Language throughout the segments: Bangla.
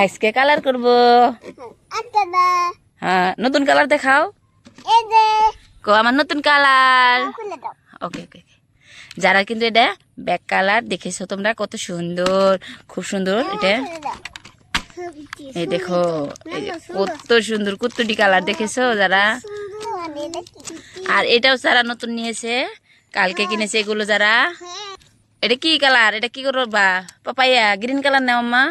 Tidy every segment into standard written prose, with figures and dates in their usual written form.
আজকে কালার করব। হ্যাঁ নতুন কালার দেখাও। কো আমার নতুন কালার। ওকে ওকে যারা কিন্তু এটা ব্যাক কালার দেখেছো তোমরা কত সুন্দর, খুব সুন্দর এটা। এই দেখো কত সুন্দর কুত্তুটি কালার দেখেছো যারা। আর এটাও যারা নতুন নিয়েছে কালকে কিনেছে এগুলো যারা। এটা কি কালার? এটা কি করবা? পাপাইয়া গ্রিন কালার নাও আম্মা।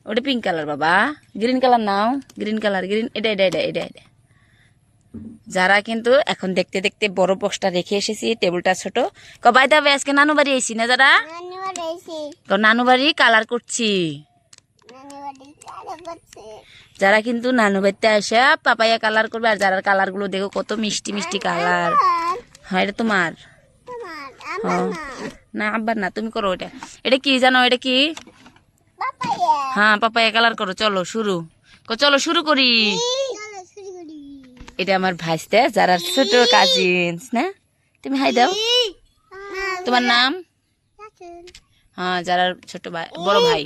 ওটা পিঙ্ক কালার বাবা, গ্রিন কালার নাও। গ্রিন কালার গ্রিন এটা এটা এটা এটা এটা। যারা কিন্তু এখন দেখতে দেখতে বড় বক্সটা রেখে এসেছি, টেবিলটা ছোট। কবাই দাবে আজকে নানু বাড়ি আইছি না যারা। নানু বাড়ি কালার করছি। যারা কিন্তু নানু বাড়িতে আসে পাপাইয়া কালার করবে। আর যারা কালার গুলো দেখো কত মিষ্টি মিষ্টি কালার। হ্যাঁ এটা তোমার না আব্বার না, তুমি করো এটা। এটা কি জানো? এটা কি? হ্যাঁ পাপাইয়া কালার করো। চলো শুরু চলো শুরু করি। এটা আমার ভাইস্তে যারা ছোট কাজিনস না। তুমি হাই দাও। তোমার নাম? হ্যাঁ যারা ছোট ভাই বড় ভাই।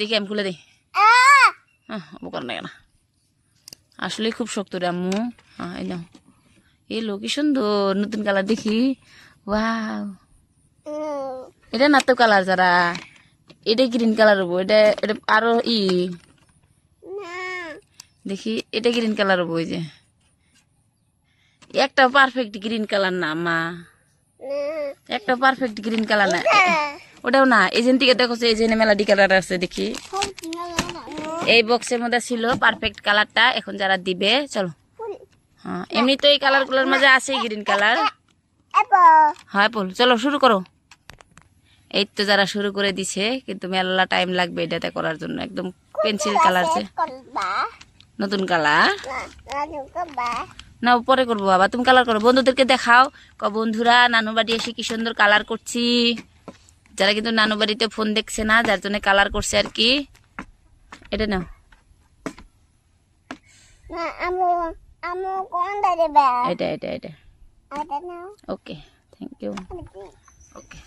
দেখি আমি খুলে দিই। বোকার না কেন আসলে খুব শক্ত রে আম্মু। হ্যাঁ এই নাও। এই লো কি সুন্দর নতুন কালার দেখি। ওয়াও এটা না তো কালার যারা। এটা গ্রিন কালার হবো। এটা এটা আরো দেখি এটা গ্রিন কালার হবো। ওই যে একটা পারফেক্ট গ্রিন কালার না মা, একটা পারফেক্ট গ্রিন কালার না। ওটাও না এজেন্ট থেকে দেখো এজেন্ট মেলাডি কালার আছে দেখি। এই বক্সের মধ্যে ছিল পারফেক্ট কালারটা। এখন যারা দিবে চলো। হ্যাঁ এমনি তো এই কালার গুলোর মাঝে আছে গ্রিন কালার। হ্যাঁ অ্যাপল চলো শুরু করো। এই তো যারা শুরু করে দিছে কিন্তু মেলা টাইম লাগবে এটাতে করার জন্য। একদম পেন্সিল কালার যে নতুন কালার না পরে করবো বাবা। তুমি কালার করো বন্ধুদেরকে দেখাও। বন্ধুরা নানু বাড়ি এসে কি সুন্দর কালার করছি। যারা কিন্তু নানু বাড়িতে ফোন দেখছে না যার জন্য কালার করছে আর কি। এটা নাও। এটা এটা এটা ওকে থ্যাংক ইউ। ওকে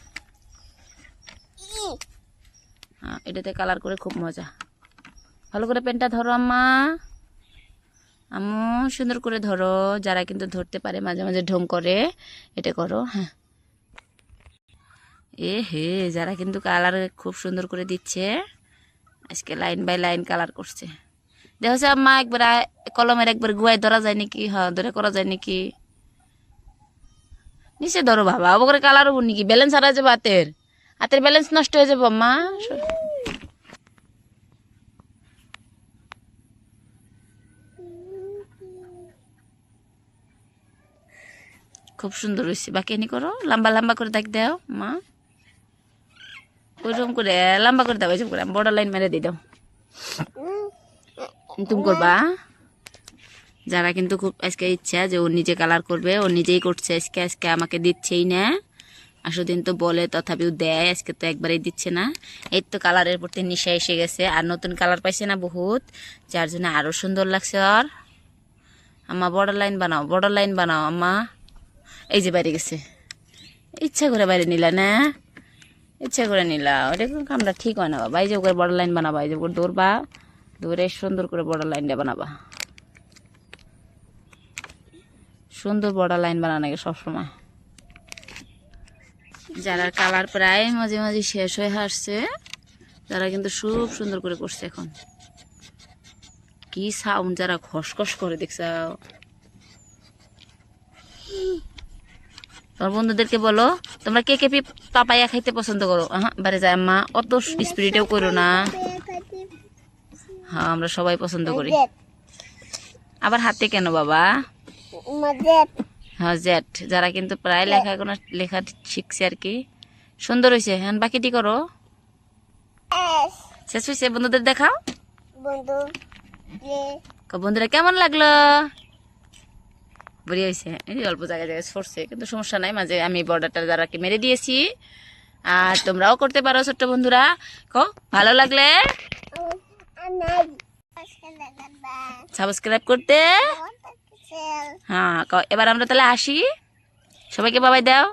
হ্যাঁ এটাতে কালার করে খুব মজা। ভালো করে পেনটা ধরো আম্মা। আম্মু সুন্দর করে ধরো। যারা কিন্তু ধরতে পারে মাঝে মাঝে ঢং করে এটা করো। হ্যাঁ এ হে যারা কিন্তু কালার খুব সুন্দর করে দিচ্ছে। আজকে লাইন বাই লাইন কালার করছে। দেখো আম্মা একবার কলমের একবার গুয়ায় ধরা যায় নাকি? হ্যাঁ ধরে করা যায় নাকি? নিচে ধরো বাবা ও করে কালার হবো নাকি? ব্যালেন্স হারা যাবে হাতের। হাতের ব্যালেন্স নষ্ট হয়ে যাবো আম্মা। খুব সুন্দর হয়েছে। বাকি এনে করো লম্বা লম্বা করে দেখ দাও মা। ওইরকম করে লম্বা করে দাও। ওইসব করে বড় লাইন মেরে দিয়ে দাও। তুমি করবা। যারা কিন্তু খুব আজকে ইচ্ছা যে ও নিজে কালার করবে ও নিজেই করছে আজকে। আজকে আমাকে দিচ্ছেই না। আসো দিন তো বলে তথাপিও দেয়। আজকে তো একবারেই দিচ্ছে না। এই তো কালারের প্রতি নেশা এসে গেছে। আর নতুন কালার পাইছে না বহুত, যার জন্য আরো সুন্দর লাগছে। আর আম্মা বড় লাইন বানাও, বড় লাইন বানাও আম্মা। এই যে বাইরে গেছে। ইচ্ছা করে বাইরে নিলা না? ইচ্ছা করে নিলা। ওটা কামটা ঠিক হয় না বাবা। এই যে করে বড় লাইন বানাবা। এই যে করে দৌড়বা, দৌড়ে সুন্দর করে বড় লাইনটা বানাবা। সুন্দর বড় লাইন বানানো গে সবসময়। যারা কালার প্রায় মাঝে মাঝে শেষ হয়ে আসছে তারা কিন্তু খুব সুন্দর করে করছে। এখন কি সাউন্ড যারা খসখস করে দেখছ। তোমার বন্ধুদেরকে বলো তোমরা কে কে পাপাইয়া খাইতে পছন্দ করো। হ্যাঁ বারে যায় আম্মা অত স্পিরিটেও করো না। হ্যাঁ আমরা সবাই পছন্দ করি। আবার হাতে কেন বাবা? হ্যাঁ জেট। যারা কিন্তু প্রায় লেখা শিখছে আর কি। সুন্দর হয়েছে। হ্যাঁ বাকিটি করো। শেষ হয়েছে। বন্ধুদের দেখাও। বন্ধুরা কেমন লাগলো? বড়িয়া হয়েছে। এই অল্প জায়গায় জায়গায় সরছে কিন্তু সমস্যা নাই। মাঝে আমি বর্ডারটা যারা কি মেরে দিয়েছি। আর তোমরাও করতে পারো ছোট্ট বন্ধুরা। ভালো লাগলে সাবস্ক্রাইব করতে। হ্যাঁ এবার আমরা তাহলে আসি। সবাইকে বাবাই দাও।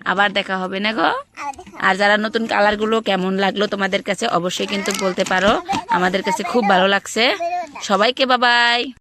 আবার দেখা হবে না গো। আর যারা নতুন কালারগুলো কেমন লাগলো তোমাদের কাছে অবশ্যই কিন্তু বলতে পারো। আমাদের কাছে খুব ভালো লাগছে। সবাইকে বাবাই।